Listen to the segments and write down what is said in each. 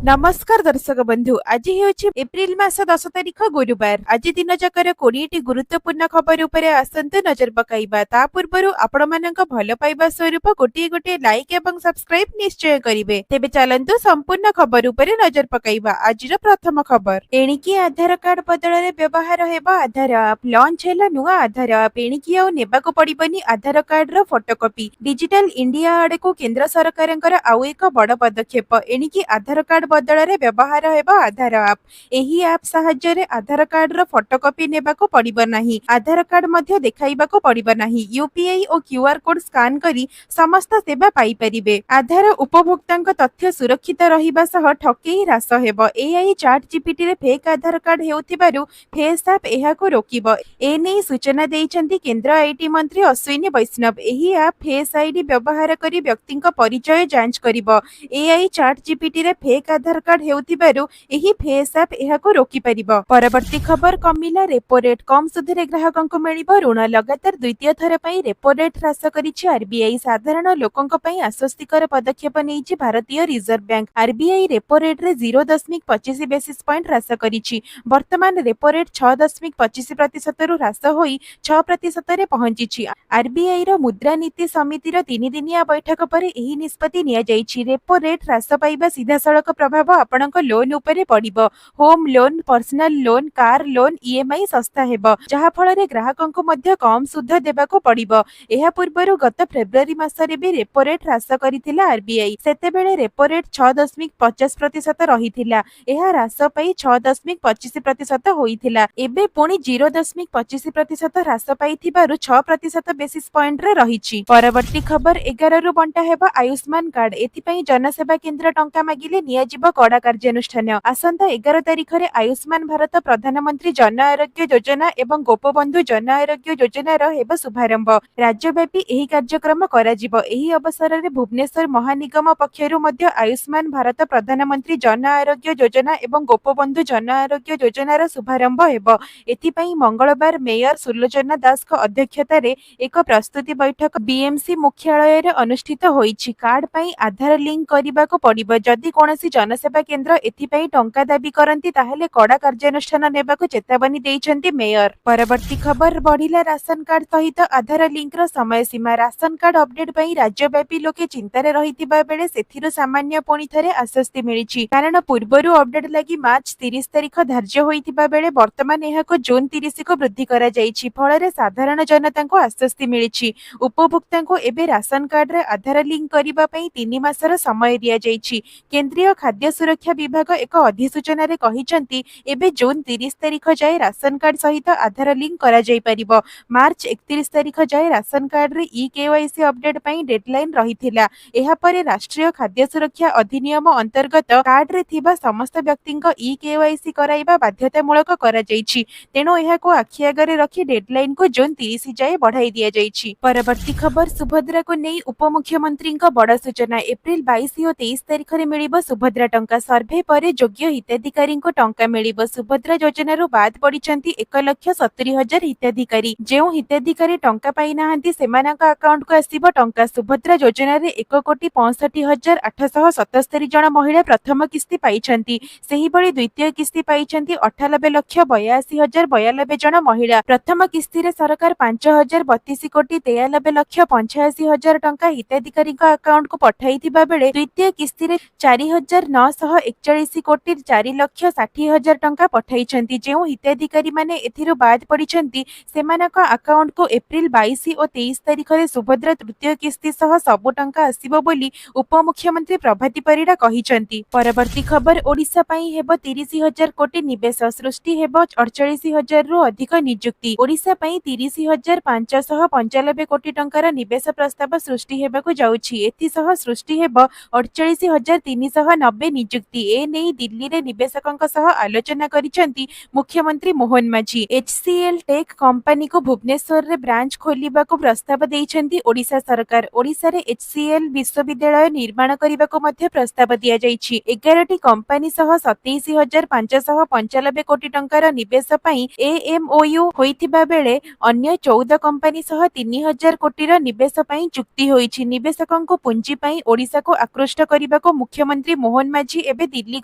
नमस्कार दर्शक बंधु आज हेउछि एप्रिल मास 10 तारिख गुरुवार। आज दिन जाकर 20टी गुरुत्वपूर्ण खबर उपरे आसंतु नजर पकाइबा। ता पूर्वरु आपण मानक भल पाइबा स्वरूप गोटे गोटे लाइक एवं सब्सक्राइब निश्चय करिवे। तेबे चलंतु संपूर्ण खबर उपरे नजर पकाइबा। आजिर प्रथम खबर एणिकी आधार कार्ड बदଳରେ व्यवहार हेबा आधार आप लॉन्च हैला नुआ आधार आप एणिकी आ नेबाको पडिबनी आधार कार्ड रो फोटोकॉपी। डिजिटल इंडिया आडे को केंद्र सरकारंकर आउ एक बड़ पदक्षेप एणिकी आधार कार्ड बदଳରେ व्यवहार हेबा आधार आप। एही आप साहाय्य आधार कार्ड रो फोटोकॉपी नेबाको पडिबो नाही। आधार कार्ड मध्ये देखाइबाको पडिबो नाही। यूपीआई और क्यूआर कोड स्कैन करी समस्त सेवा पाई परिबे। आधार उपभोक्तांक तथ्य सुरक्षित रहिबा सह ठकेई ह्रास हेबो। एआई चैट जीपीटी रे फेक आधार कार्ड हेउथिबारु फेस ऐप एहाको रोकिबो। एनै सूचना देइछन्ती केंद्र आईटी मंत्री अश्विनी वैष्णव। एही ऐप फेस आईडी व्यवहार करी व्यक्तिंक परिचय जांच करिबो। एआई चैट जीपीटी रे फेक आधार कार्ड हेउथिबारु एही फेस ऐप एहाको रोकी परिबो। परवर्ती खबर कमिला रेपो रेट कम सुधरे ग्राहकंक मिलिबो ऋण। लगातार द्वितीय थर पई रेपो रेट ह्रास करिछि आरबीआई। साधारण लोकंक पई आश्वस्तिकर पदक्षेप नेइछि भारतीय reserve bank. RBI repo rate रे 0.25 बेसिस पॉइंट ह्रास करिछि। वर्तमान रेपो रेट 6.25% रु ह्रास होई 6% रे पहुंचिछि। आरबीआई रो मुद्रा नीति समितिर 3 दिनिया बैठक पर एही निष्पत्ति निया जाइछि। रेपो रेट ह्रास पाइबा सीधा सड़क प्रभाव आपणक लोन उपरे पड़िबो। Home loan, personal loan, car loan EMI सस्ता हेबो, जहा फଳରେ ग्राहकंक मध्य कम सुध देबाको पड़िबो। एहा पूर्वरु गत फेब्रुआरी मासरे भी रेपो रेट ह्रास करिथिला आरबीआई। सेतेबेले रेपो रेट 6.50% रहिथिला। एहा ह्रास पाई 6.25% होइथिला। एबे पुणी 0.25% ह्रास पाइथिबारु 6% बेसिस पॉइंट रे रहिछि। परवर्ती खबर 11 रु बंटा हेबा आयुष्मान कार्ड। एथिपई जनसेवा केंद्र टंका मागिले नियाजिब कड़ा कार्यानुष्ठान। आसंता 11 तारिख रे आयुष्मान भारत प्रधानमंत्री जन आरोग्य योजना एवं गोपबंधु जन आरोग्य योजना हेब शुभारंभ। राज्यव्यापी एही कार्यक्रम कराजिब। एही अवसर रे भुवनेश्वर महानिगम पक्षरु मध्य आयुष्मान भारत प्रधानमंत्री जन आरोग्य योजना एवं गोपबंधु जन आरोग्य योजनार शुभारंभ हेब। एथिपई मंगलवार मेयर सुलोचना दास को अध्यक्षता रे एक प्रस्तुति बैठक बीएमसी मुख्यालय रे अनुष्ठित होईछि। कार्ड पई आधार लिंक करिबाको पड़िबो। जदि कोनोसी जनसेवा केंद्र एथिपई टंका दाबी करंती ताहेले कड़ा कार्यानुष्ठान नेबाको चेतावनी देइछन्ती मेयर। परवर्ती खबर बढ़िला राशन कार्ड सहित आधार लिंक रो समय सीमा। राशन कार्ड अपडेट पई राज्यव्यापी लोके चिंतारे रहितिबा बेले सेथिरु सामान्य पुणी थरे आश्वस्ति मिलिछि। कारण पूर्वरु अपडेट लागि मार्च 30 तारिख धार्य होइतिबा बेले वर्तमान एहाको जून 30 को वृद्धि करा जाइछि। फଳରେ साधारण जनता को आश्वस्ति मिलिछि। उपभोक्ता को एबे राशन कार्ड रे आधार लिंक करिबा पई 3 मासर समय दिया जाइछि। केंद्रीय खाद्य सुरक्षा विभाग एक अधिसूचना रे कहिसंती एबे जून 30 तारिख जाय राशन कार्ड सहित आधार लिंक करा जाय परिबो। मार्च 31 तारिख जाय राशन कार्ड रे ई केवाईसी अपडेट पई डेडलाइन रहिथिला। एहा परे राष्ट्रीय खाद्य सुरक्षा अधिनियम अंतर्गत कार्ड रे थिबा समस्त व्यक्तिंक ई केवाईसी कराइबा बाध्यतामूलक करा जाइछि। तेणु एहाको आखि आगरे रखी डेडलाइन को जून 30 जाय बढ़ाई दिया जाइछि। परवर्ती खबर सुभद्रा को नै उपमुख्यमंत्री बड़ सूचना। एप्रिल 22 और 23 तारिख रे मिलिबो सुभद्रा टंका। सर्भे परे योग्य हिताधिकारी को टंका मिलिबो। सुभद्रा योजना रो बाद पडिचंती 1,70,000 हिताधिकारी। जेउ हिताधिकारी टंका पाई नाहंती सेमानका अकाउंट को आसीबो टंका। सुभद्रा योजना रे 1,65,877 जन महिला प्रथम किस्ती पाइछंती। सेही बळी द्वितीय किस्ती पाइछंती 98,82,092 जन महिला। प्रथम किस्ती रे सरकार 5,032,93,85,000 टंका हिताधिकारी अकाउंट को पठाइथिबा बेले द्वितीय किस्ती रे 4,941,04,60,000 टंका पठाइछंती। जेउ हिताधिकारी माने एथिरु बाद पडिछंती सेमानका अकाउंट को एप्रिल 22 और 23 तारिख रे सुभद्रा तृतीय किस्ती सह सबु टंका आसीबो बोली उपमुख्यमंत्री प्रभाती परिडा कहिछंती। परवर्ती खबर ओडिशा पई हेबो 30,000 कोटी निवेश। सृष्टि हेबो 48,000 रु अधिक नियुक्ति। ओडिशा पई 30,595 कोटी टंकार निवेश प्रस्ताव सृष्टि हेबाकु जाउछि। एथि सह सृष्टि हेबो 48,390 नियुक्ति। ए नै दिल्ली रे निवेशकंक सह आलोचना करिसंती मुख्यमंत्री मोहन माझी। एचसीएल टेक कंपनी को भुवनेश्वर रे ब्रांच खोलिबाकु प्रस्ताव देइछंती ओडिशा सरकार। ओडिशा रे एचसीएल विश्वविद्यालय निर्माण करिबाकु मध्ये प्रस्ताव दिया जाइछि। 11 टी कंपनी सह 27,595 कोटी टंकार निवेश पई एएमओयू होइथिबा बेले अन्य 14 कंपनी सह 3,000 कोटी रो निवेश पई चुक्ति होइछि। निवेशकंक पुंजी पई ओडिशा को आकृष्ट करिबाकु मुख्यमंत्री मोहन ମାଝୀ ଏବେ ଦିଲ୍ଲୀ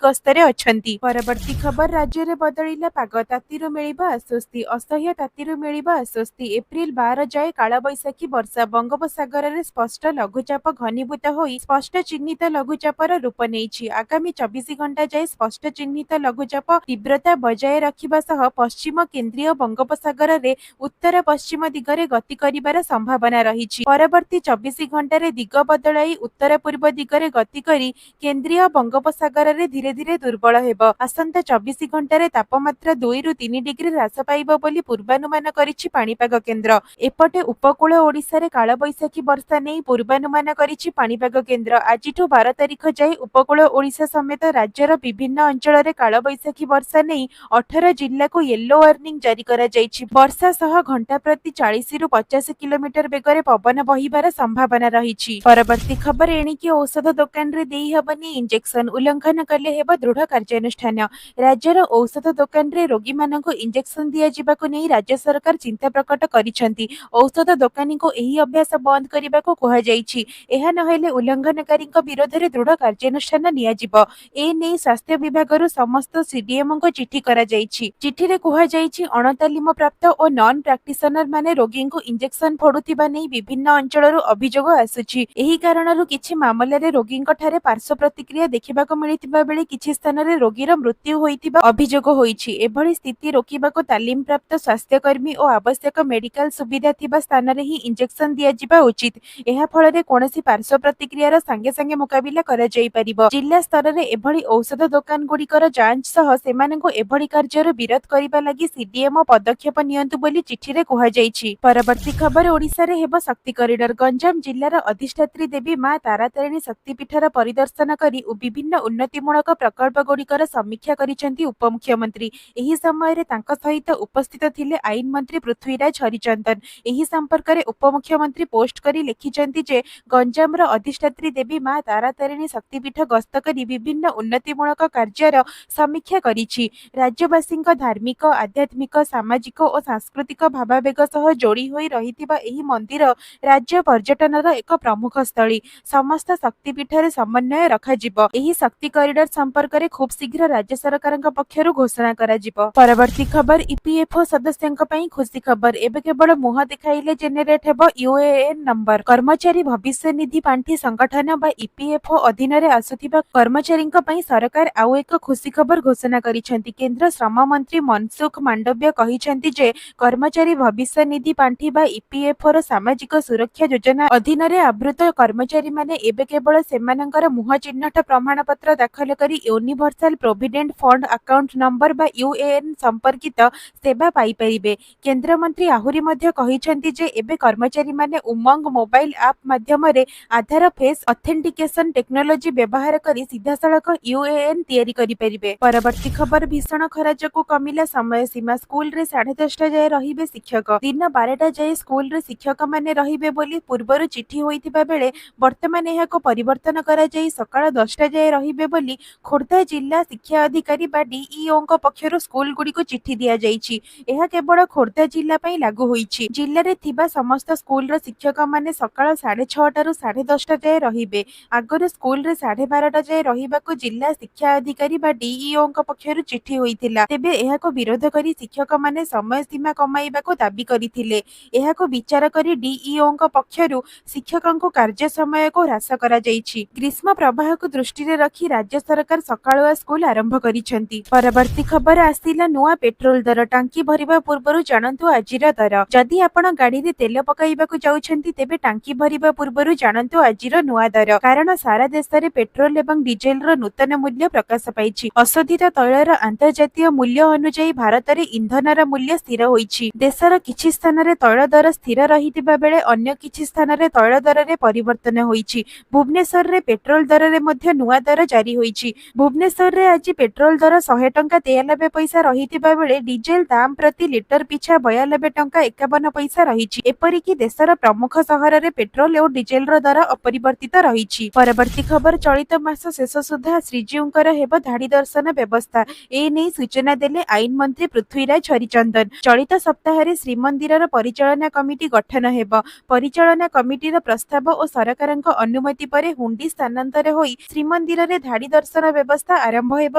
ଗସ୍ତରେ ଅଛନ୍ତି। ପରବର୍ତ୍ତୀ ଖବର ରାଜ୍ୟରେ ବଦଳିଲା ପାଗ, ତାତିରୁ ମିଳିବ ଆଶ୍ୱସ୍ତି, ଅସହ୍ୟ ତାତିରୁ ମିଳିବ ଆଶ୍ୱସ୍ତି। ଏପ୍ରିଲ 12 ଯାଏ କାଳବୈଶାଖୀ ବର୍ଷା, ବଙ୍ଗୋପସାଗରରେ ସ୍ପଷ୍ଟ ଲଘୁଚାପ ଘନୀଭୂତ ହୋଇ ସ୍ପଷ୍ଟ ଚିହ୍ନିତ ଲଘୁଚାପର ରୂପ ନେଇଛି। ଆଗାମୀ 24 ଘଣ୍ଟା ଯାଏ ସ୍ପଷ୍ଟ ଚିହ୍ନିତ ଲଘୁଚାପ ତୀବ୍ରତା ବଜାୟ ରଖିବା ସହ ପଶ୍ଚିମ କେନ୍ଦ୍ରୀୟ ବଙ୍ଗୋପସାଗରରେ ଉତ୍ତର ପଶ୍ଚିମ ଦିଗରେ ଗତି କରିବାର ସମ୍ଭାବନା ରହିଛି। ପରବର୍ତ୍ତୀ 24 ଘଣ୍ଟାରେ ଦିଗ ବଦଳାଇ ଉତ୍ତର ପୂର୍ବ ଦିଗରେ ଗତି କରି କେନ୍ଦ୍ରୀୟ ବଙ୍ଗୋପସାଗରରେ ଧୀରେ ଧୀରେ ଦୁର୍ବଳ ହେବ। ଆସନ୍ତା 24 ଘଣ୍ଟାରେ ତାପମାତ୍ରା 2ରୁ 3 ଡିଗ୍ରୀ ହ୍ରାସ ପାଇବ ବୋଲି ପୂର୍ବାନୁମାନ କରିଛି ପାଣିପାଗ କେନ୍ଦ୍ର। ଏପଟେ ଉପକୂଳ ଓଡ଼ିଶାରେ କାଳବୈଶାଖୀ ବର୍ଷା ନେଇ ପୂର୍ବାନୁମାନ କରିଛି ପାଣିପାଗ କେନ୍ଦ୍ର। ଆଜିଠୁ 12 ତାରିଖ ଯାଏ ଉପକୂଳ ଓଡ଼ିଶା ସମେତ ରାଜ୍ୟର ବିଭିନ୍ନ ଅଞ୍ଚଳରେ କାଳବୈଶାଖୀ ବର୍ଷା ନେଇ 18 ଜିଲ୍ଲାକୁ ୟେଲୋ ୱାର୍ଣ୍ଣିଂ ଜାରି କରାଯାଇଛି। ବର୍ଷା ସହ ଘଣ୍ଟା ପ୍ରତି 40ରୁ 50 କିଲୋମିଟର ବେଗରେ ପବନ ବହିବାର ସମ୍ଭାବନା ରହିଛି। ପରବର୍ତ୍ତୀ ଖବର ଏଣିକି ଔଷଧ ଦୋକାନରେ ଦେଇ ହେବନି ଇଞ୍ଜେକ୍ସନ, ଉଲ୍ଲଂଘନ କଲେ ହେବ ଦୃଢ଼ କାର୍ଯ୍ୟାନୁଷ୍ଠାନ। ରାଜ୍ୟର ଔଷଧ ଦୋକାନରେ ରୋଗୀମାନଙ୍କୁ ଇଞ୍ଜେକ୍ସନ ଦିଆଯିବାକୁ ନେଇ ରାଜ୍ୟ ସରକାର ଚିନ୍ତା ପ୍ରକଟ କରିଛନ୍ତି। ଔଷଧ ଦୋକାନୀଙ୍କୁ ଏହି ଅଭ୍ୟାସ ବନ୍ଦ କରିବାକୁ କୁହାଯାଇଛି। ଏହା ନହେଲେ ଉଲ୍ଲଂଘନକାରୀଙ୍କ ବିରୋଧରେ ଦୃଢ଼ କାର୍ଯ୍ୟାନୁଷ୍ଠାନ ନିଆଯିବ। ଏ ନେଇ ସ୍ୱାସ୍ଥ୍ୟ ବିଭାଗରୁ ସମସ୍ତ ସିଡିଏମଙ୍କୁ ଚିଠି କରାଯାଇଛି। ଚିଠିରେ କୁହାଯାଇଛି, ଅଣତାଲିମ ପ୍ରାପ୍ତ ଓ ନନ୍ ପ୍ରାକ୍ଟିସନର ମାନେ ରୋଗୀଙ୍କୁ ଇଞ୍ଜେକ୍ସନ ଫୋଡୁଥିବା ନେଇ ବିଭିନ୍ନ ଅଞ୍ଚଳରୁ ଅଭିଯୋଗ ଆସୁଛି। ଏହି କାରଣରୁ କିଛି ମାମଲାରେ ରୋଗୀଙ୍କ ଠାରେ ପାର୍ଶ୍ୱ ପ୍ରତିକ୍ରିୟା ଦେଖିବାକୁ ମିଳିଥିବା ବେଳେ କିଛି ସ୍ଥାନରେ ରୋଗୀର ମୃତ୍ୟୁ ହୋଇଥିବା ଅଭିଯୋଗ ହୋଇଛି। ଏଭଳି ସ୍ଥିତି ରୋକିବାକୁ ତାଲିମପ୍ରାପ୍ତ ସ୍ୱାସ୍ଥ୍ୟକର୍ମୀ ଓ ଆବଶ୍ୟକ ମେଡିକାଲ ସୁବିଧା ଥିବା ସ୍ଥାନରେ ହିଁ ଇଞ୍ଜେକ୍ସନ ଦିଆଯିବା ଉଚିତ। ଏହା ଫଳରେ କୌଣସି ପାର୍ଶ୍ୱ ପ୍ରତିକ୍ରିୟାର ସାଙ୍ଗେ ସାଙ୍ଗେ ମୁକାବିଲା କରାଯାଇପାରିବ। ଜିଲ୍ଲା ସ୍ତରରେ ଏଭଳି ଔଷଧ ଦୋକାନ ଗୁଡ଼ିକର ଯାଞ୍ଚ ସହ ସେମାନଙ୍କୁ ଏଭଳି କାର୍ଯ୍ୟରୁ ବିରତ କରିବା ଲାଗି ସିଡିଏମଓ ପଦକ୍ଷେପ ନିଅନ୍ତୁ ବୋଲି ଚିଠିରେ କୁହାଯାଇଛି। ପରବର୍ତ୍ତୀ ଖବର ଓଡ଼ିଶାରେ ହେବ ଶକ୍ତି କରିଡର, ଗଞ୍ଜାମ ଜିଲ୍ଲାର ଅଧିଷ୍ଠାତ୍ରୀ ଦେବୀ ମା ତାରାତାରିଣୀ ଶକ୍ତିପୀଠର ପରିଦର୍ଶନ କରି ବିଭିନ୍ନ ଉନ୍ନତିମୂଳକ ପ୍ରକଳ୍ପ ଗୁଡ଼ିକର ସମୀକ୍ଷା କରିଛନ୍ତି ଉପମୁଖ୍ୟମନ୍ତ୍ରୀ। ଏହି ସମୟରେ ତାଙ୍କ ସହିତ ଉପସ୍ଥିତ ଥିଲେ ଆଇନ ମନ୍ତ୍ରୀ ପୃଥ୍ୱୀରାଜ ହରିଚନ୍ଦନ। ଏହି ସମ୍ପର୍କରେ ଉପମୁଖ୍ୟମନ୍ତ୍ରୀ ପୋଷ୍ଟ କରି ଲେଖିଛନ୍ତି ଯେ ଗଞ୍ଜାମର ଅଧିଷ୍ଠାତ୍ରୀ ଦେବୀ ମା ତାରାତାରିଣୀ ଶକ୍ତିପୀଠ ଗସ୍ତ କରି ବିଭିନ୍ନ ଉନ୍ନତିମୂଳକ କାର୍ଯ୍ୟର ସମୀକ୍ଷା କରିଛି। ରାଜ୍ୟବାସୀଙ୍କ ଧାର୍ମିକ, ଆଧ୍ୟାତ୍ମିକ, ସାମାଜିକ ଓ ସାଂସ୍କୃତିକ ଭାବାବେଗ ସହ ଯୋଡ଼ି ହୋଇ ରହିଥିବା ଏହି ମନ୍ଦିର ରାଜ୍ୟ ପର୍ଯ୍ୟଟନର ଏକ ପ୍ରମୁଖ ସ୍ଥଳୀ। ସମସ୍ତ ଶକ୍ତିପୀଠରେ ସମନ୍ୱୟ ରଖାଯିବ। ଏହି ଶକ୍ତି କରିଡର ସମ୍ପର୍କରେ ଖୁବ୍ ଶୀଘ୍ର ରାଜ୍ୟ ସରକାରଙ୍କ ପକ୍ଷରୁ ଘୋଷଣା କରାଯିବ। ପରବର୍ତ୍ତୀ ଖବର ଇପିଏଫ୍ଓ ସଦସ୍ୟଙ୍କ ପାଇଁ ଖୁସି ଖବର, ଏବେ କେବଳ ମୁହଁ ଦେଖାଇଲେ ଜେନେରେଟ ହେବ ୟୁଏଏନ୍ ନମ୍ବର। କର୍ମଚାରୀ ଭବିଷ୍ୟ ନିଧି ପାଣ୍ଠି ସଂଗଠନ ବା ଇପିଏଫ୍ଓ ଅଧୀନରେ ଆସୁଥିବା କର୍ମଚାରୀଙ୍କ ପାଇଁ ସରକାର ଆଉ ଏକ ଖୁସି ଖବର ଘୋଷଣା କରିଛନ୍ତି। କେନ୍ଦ୍ର ଶ୍ରମ ମନ୍ତ୍ରୀ ମନସୁଖ ମାଣ୍ଡବ୍ୟ କହିଛନ୍ତି ଯେ କର୍ମଚାରୀ ଭବିଷ୍ୟ ନିଧି ପାଣ୍ଠି ବା ଇପିଏଫ୍ଓର ସାମାଜିକ ସୁରକ୍ଷା ଯୋଜନା ଅଧୀନରେ ଆବୃତ କର୍ମଚାରୀମାନେ ଏବେ କେବଳ ସେମାନଙ୍କର ମୁହଁ ଚିହ୍ନଟ ପ୍ରମାଣପତ୍ର ଦାଖଲ କରି universal provident fund account number ବା ୟୁଏଏନ୍ ସମ୍ପର୍କିତ ସେବା ପାଇପାରିବେ। କେନ୍ଦ୍ରମନ୍ତ୍ରୀ ଆହୁରି ମଧ୍ୟ କହିଛନ୍ତି ଯେ ଏବେ କର୍ମଚାରୀମାନେ ଉମଙ୍ଗ ମୋବାଇଲ ଆପ୍ ମାଧ୍ୟମରେ ଆଧାର ଫେସ୍ ଅଥେଣ୍ଟିକେସନ ଟେକ୍ନୋଲୋଜି ବ୍ୟବହାର କରି ସିଧାସଳଖ ୟୁଏଏନ୍ ତିଆରି କରିପାରିବେ। ପରବର୍ତ୍ତୀ ଖବର ଭୀଷଣ ଖରା ଯୋଗୁଁ କମିଲା ସମୟ ସୀମା, ସ୍କୁଲରେ 10:30 ଯାଏ ରହିବେ ଶିକ୍ଷକ। ଦିନ 12ଟା ଯାଏ ସ୍କୁଲରେ ଶିକ୍ଷକମାନେ ରହିବେ ବୋଲି ପୂର୍ବରୁ ଚିଠି ହୋଇଥିବା ବେଳେ ବର୍ତ୍ତମାନ ଏହାକୁ ପରିବର୍ତ୍ତନ କରାଯାଇ ସକାଳ 10ଟା ଯାଏ ରହିବେ ବୋଲି ଖୋର୍ଦ୍ଧା ଜିଲ୍ଲା ଶିକ୍ଷା ଅଧିକାରୀ ବା ଡିଇଓଙ୍କ ପକ୍ଷରୁ ସ୍କୁଲଗୁଡ଼ିକୁ ଚିଠି ଦିଆଯାଇଛି। ଏହା କେବଳ ଖୋର୍ଦ୍ଧା ଜିଲ୍ଲା ପାଇଁ ଲାଗୁ ହୋଇଛି। ଜିଲ୍ଲାରେ ଥିବା ସମସ୍ତ ସ୍କୁଲର ଶିକ୍ଷକମାନେ ସକାଳ 6:30ରୁ 10:30 ଯାଏ ରହିବେ। ଆଗରୁ ସ୍କୁଲରେ 12:30 ଯାଏ ରହିବାକୁ ଜିଲ୍ଲା ଶିକ୍ଷା ଅଧିକାରୀ ବା ଡିଇଓଙ୍କ ପକ୍ଷରୁ ଚିଠି ହୋଇଥିଲା। ତେବେ ଏହାକୁ ବିରୋଧ କରି ଶିକ୍ଷକମାନେ ସମୟ ସୀମା କମାଇବାକୁ ଦାବି କରିଥିଲେ। ଏହାକୁ ବିଚାର କରି ଡିଇଓଙ୍କ ପକ୍ଷରୁ ଶିକ୍ଷକଙ୍କୁ କାର୍ଯ୍ୟ ସମୟକୁ ହ୍ରାସ କରାଯାଇଛି। ଗ୍ରୀଷ୍ମ ପ୍ରବାହକୁ ଦୃଷ୍ଟିରେ ରଖି ରାଜ୍ୟ ସରକାର ସକାଳୁଆ ସ୍କୁଲ ଆରମ୍ଭ କରିଛନ୍ତି। ପରବର୍ତ୍ତୀ ଖବର ଆସିଲା ନୂଆ ପେଟ୍ରୋଲ ଦର, ଟାଙ୍କି ଭରିବା ପୂର୍ବରୁ ଜାଣନ୍ତୁ ଆଜିର ଦର। ଯଦି ଆପଣ ଗାଡ଼ିରେ ତେଲ ପକାଇବାକୁ ଯାଉଛନ୍ତି ତେବେ ଟାଙ୍କି ଭରିବା ପୂର୍ବରୁ ଜାଣନ୍ତୁ ଆଜିର ନୂଆ ଦର। କାରଣ ସାରା ଦେଶରେ ପେଟ୍ରୋଲ ଏବଂ ଡିଜେଲର ନୂତନ ମୂଲ୍ୟ ପ୍ରକାଶ ପାଇଛି। ଅଶୋଧିତ ତୈଳର ଆନ୍ତର୍ଜାତୀୟ ମୂଲ୍ୟ ଅନୁଯାୟୀ ଭାରତରେ ଇନ୍ଧନର ମୂଲ୍ୟ ସ୍ଥିର ହୋଇଛି। ଦେଶର କିଛି ସ୍ଥାନରେ ତୈଳ ଦର ସ୍ଥିର ରହିଥିବା ବେଳେ ଅନ୍ୟ କିଛି ସ୍ଥାନରେ ତୈଳ ଦରରେ ପରିବର୍ତ୍ତନ ହୋଇଛି। ଭୁବନେଶ୍ୱରରେ ପେଟ୍ରୋଲ ଦରରେ ମଧ୍ୟ ନୂଆ ଦର ଜାରି ହୋଇଛି। ଭୁବନେଶ୍ୱରରେ ଆଜି ପେଟ୍ରୋଲ ଦର 100 ଟଙ୍କା 93 ପଇସା ରହିଥିବା ବେଳେ ଡିଜେଲ ଦାମ ପ୍ରତି ଲିଟର ପିଛା 92 ଟଙ୍କା 51 ପଇସା ରହିଛି। ଏପରିକି ଦେଶର ପ୍ରମୁଖ ସହରରେ ପେଟ୍ରୋଲ ଓ ଡିଜେଲର ଦର ଅପରିବର୍ତ୍ତିତ ରହିଛି। ପରବର୍ତ୍ତୀ ଖବର ଚଳିତ ମାସ ଶେଷ ସୁଦ୍ଧା ଶ୍ରୀଜୀଉଙ୍କର ହେବ ଧାଡି ଦର୍ଶନ ବ୍ୟବସ୍ଥା। ଏ ନେଇ ସୂଚନା ଦେଲେ ଆଇନ ମନ୍ତ୍ରୀ ପୃଥ୍ୱୀରାଜ ହରିଚନ୍ଦନ। ଚଳିତ ସପ୍ତାହରେ ଶ୍ରୀମନ୍ଦିରର ପରିଚାଳନା କମିଟି ଗଠନ ହେବ। ପରିଚାଳନା କମିଟିର ପ୍ରସ୍ତାବ ଓ ସରକାରଙ୍କ ଅନୁମତି ପରେ ହୁଣ୍ଡି ସ୍ଥାନାନ୍ତର ହୋଇ ଶ୍ରୀମନ୍ଦିର ଶ୍ରୀମନ୍ଦିରରେ ଧାଡି ଦର୍ଶନ ବ୍ୟବସ୍ଥା ଆରମ୍ଭ ହେବ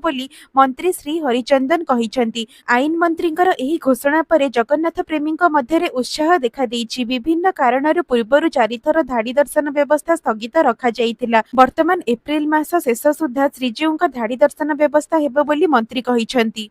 ବୋଲି ମନ୍ତ୍ରୀ ଶ୍ରୀ ହରିଚନ୍ଦନ କହିଛନ୍ତି। ଆଇନ ମନ୍ତ୍ରୀଙ୍କର ଏହି ଘୋଷଣା ପରେ ଜଗନ୍ନାଥ ପ୍ରେମୀଙ୍କ ମଧ୍ୟରେ ଉତ୍ସାହ ଦେଖାଦେଇଛି। ବିଭିନ୍ନ କାରଣରୁ ପୂର୍ବରୁ 4 ଥର ଧାଡି ଦର୍ଶନ ବ୍ୟବସ୍ଥା ସ୍ଥଗିତ ରଖାଯାଇଥିଲା। ବର୍ତ୍ତମାନ ଏପ୍ରିଲ ମାସ ଶେଷ ସୁଦ୍ଧା ଶ୍ରୀଜୀଉଙ୍କ ଧାଡି ଦର୍ଶନ ବ୍ୟବସ୍ଥା ହେବ ବୋଲି ମନ୍ତ୍ରୀ କହିଛନ୍ତି।